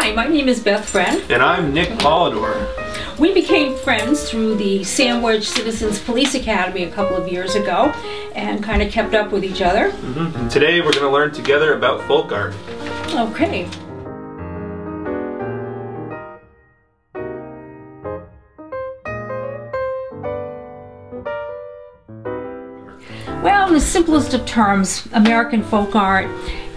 Hi, my name is Beth Friend. And I'm Nick Polidor. We became friends through the Sandwich Citizens Police Academy a couple of years ago and kind of kept up with each other. And today we're going to learn together about folk art. Okay. Well, in the simplest of terms, American folk art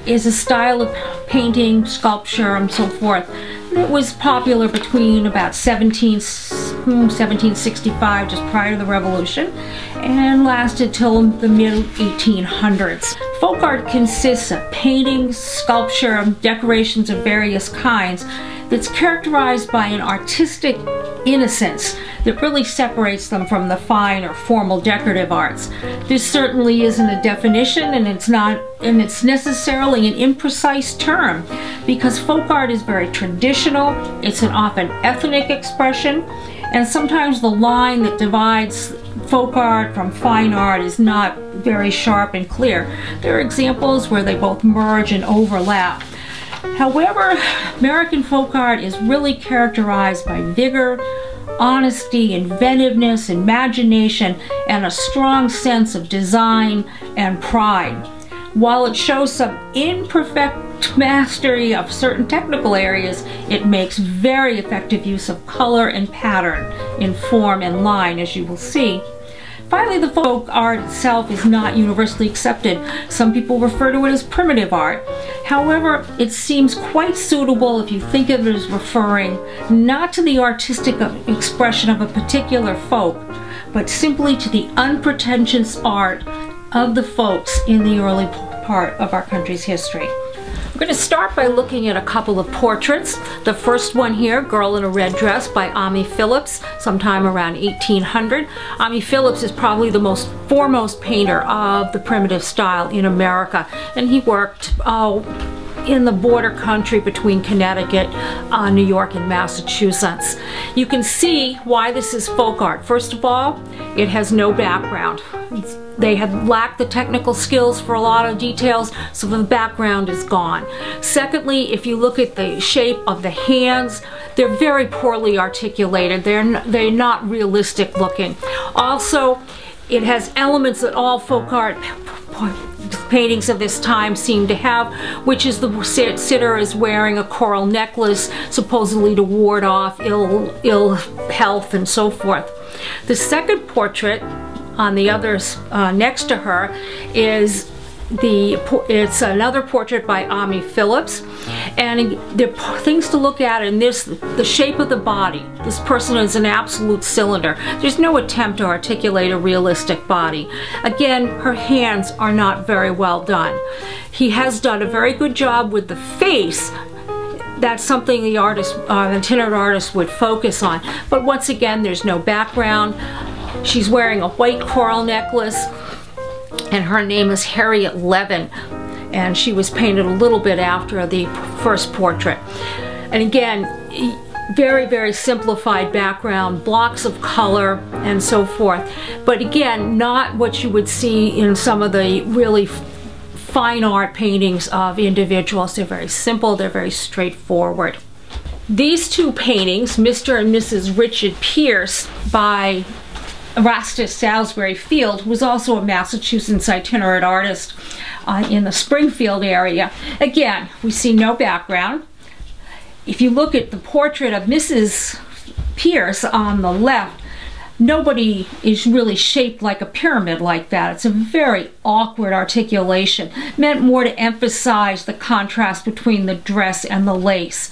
is a style of painting, sculpture, and so forth. It was popular between about 1765, just prior to the Revolution, and lasted till the mid-1800s. Folk art consists of paintings, sculpture, decorations of various kinds that's characterized by an artistic innocence that really separates them from the fine or formal decorative arts. This certainly isn't a definition, and it's necessarily an imprecise term, because folk art is very traditional, it's an often ethnic expression, and sometimes the line that divides folk art from fine art is not very sharp and clear. There are examples where they both merge and overlap. However, American folk art is really characterized by vigor, honesty, inventiveness, imagination, and a strong sense of design and pride. While it shows some imperfect mastery of certain technical areas, it makes very effective use of color and pattern in form and line, as you will see. Finally, the folk art itself is not universally accepted. Some people refer to it as primitive art. However, it seems quite suitable if you think of it as referring not to the artistic expression of a particular folk, but simply to the unpretentious art of the folks in the early part of our country's history. We're going to start by looking at a couple of portraits. The first one here, Girl in a Red Dress by Ammi Phillips, sometime around 1800. Ammi Phillips is probably the foremost painter of the primitive style in America, and he worked in the border country between Connecticut, New York, and Massachusetts. You can see why this is folk art. First of all, it has no background. They had lacked the technical skills for a lot of details, so the background is gone. Secondly, if you look at the shape of the hands, they're very poorly articulated. They're not realistic looking. Also, it has elements that all folk art paintings of this time seem to have, which is the sitter is wearing a coral necklace, supposedly to ward off ill health and so forth. The second portrait on the others next to her is it's another portrait by Ammi Phillips, and there are things to look at in this. The shape of the body. This person is an absolute cylinder. There's no attempt to articulate a realistic body. Again, her hands are not very well done. He has done a very good job with the face. That's something the itinerant artist would focus on. But once again, there's no background. She's wearing a white coral necklace, and her name is Harriet Levin, and she was painted a little bit after the first portrait. And again, very, very simplified background, blocks of color, and so forth. But again, not what you would see in some of the really fine art paintings of individuals. They're very simple, they're very straightforward. These two paintings, Mr. and Mrs. Richard Pierce by Erastus Salisbury Field, who was also a Massachusetts itinerant artist in the Springfield area. Again, we see no background. If you look at the portrait of Mrs. Pierce on the left, nobody is really shaped like a pyramid like that. It's a very awkward articulation, meant more to emphasize the contrast between the dress and the lace.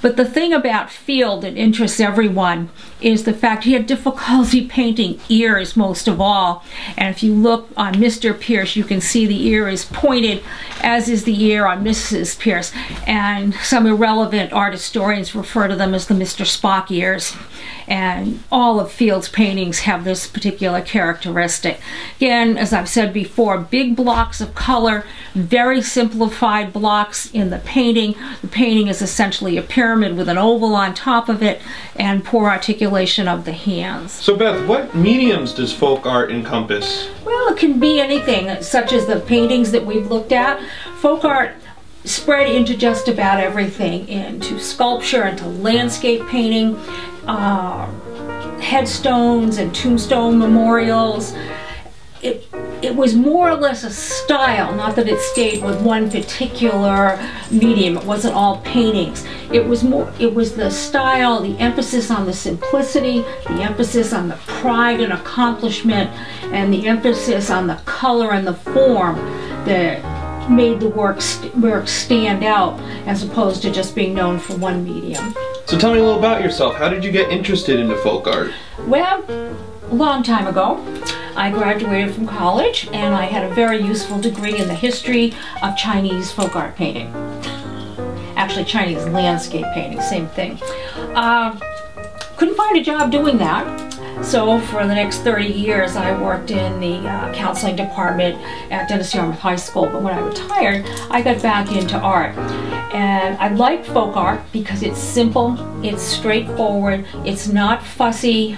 But the thing about Field that interests everyone is the fact he had difficulty painting ears most of all. And if you look on Mr. Pierce, you can see the ear is pointed, as is the ear on Mrs. Pierce. And some irrelevant art historians refer to them as the Mr. Spock ears. And all of Field's paintings have this particular characteristic. Again, as I've said before, big blocks of color, very simplified blocks in the painting. The painting is essentially a pyramid with an oval on top of it, and poor articulation of the hands. So Beth, what mediums does folk art encompass? Well, it can be anything, such as the paintings that we've looked at. Folk art spread into just about everything, into sculpture, into landscape painting, headstones and tombstone memorials. It was more or less a style, not that it stayed with one particular medium. It wasn't all paintings. It was the style, the emphasis on the simplicity, the emphasis on the pride and accomplishment, and the emphasis on the color and the form that made the work stand out, as opposed to just being known for one medium. So tell me a little about yourself. How did you get interested into folk art? Well, a long time ago, I graduated from college and I had a very useful degree in the history of Chinese folk art painting. Actually, Chinese landscape painting, same thing. Couldn't find a job doing that. So for the next 30 years, I worked in the counseling department at Dennis Yarmouth High School. But when I retired, I got back into art. And I like folk art because it's simple, it's straightforward, it's not fussy,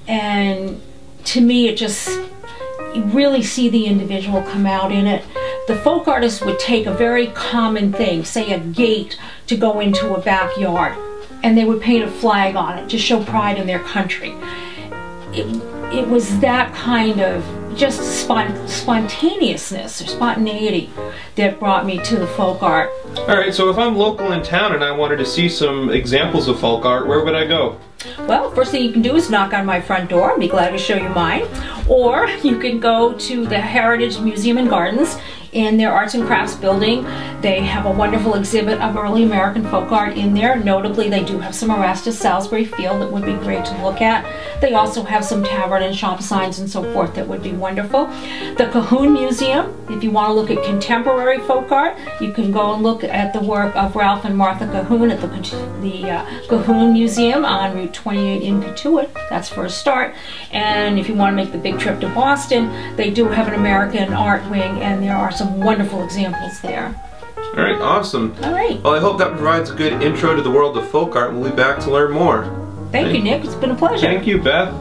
and to me, you really see the individual come out in it. The folk artist would take a very common thing, say a gate to go into a backyard, and they would paint a flag on it to show pride in their country. It was that kind of just spontaneousness or spontaneity that brought me to the folk art. Alright, so if I'm local in town and I wanted to see some examples of folk art, where would I go? Well, first thing you can do is knock on my front door. I'd be glad to show you mine. Or you can go to the Heritage Museum and Gardens in their Arts and Crafts building. They have a wonderful exhibit of early American folk art in there. Notably, they do have some Erastus Salisbury Field that would be great to look at. They also have some tavern and shop signs and so forth that would be wonderful. The Cahoon Museum, if you want to look at contemporary folk art, you can go and look at the work of Ralph and Martha Cahoon at the Cahoon Museum on Route 28 in Cotuit. That's for a start. And if you want to make the big trip to Boston, they do have an American art wing, and there are some wonderful examples there. Alright, awesome. Alright. Well, I hope that provides a good intro to the world of folk art, and we'll be back to learn more. Thank you, Nick. It's been a pleasure. Thank you, Beth.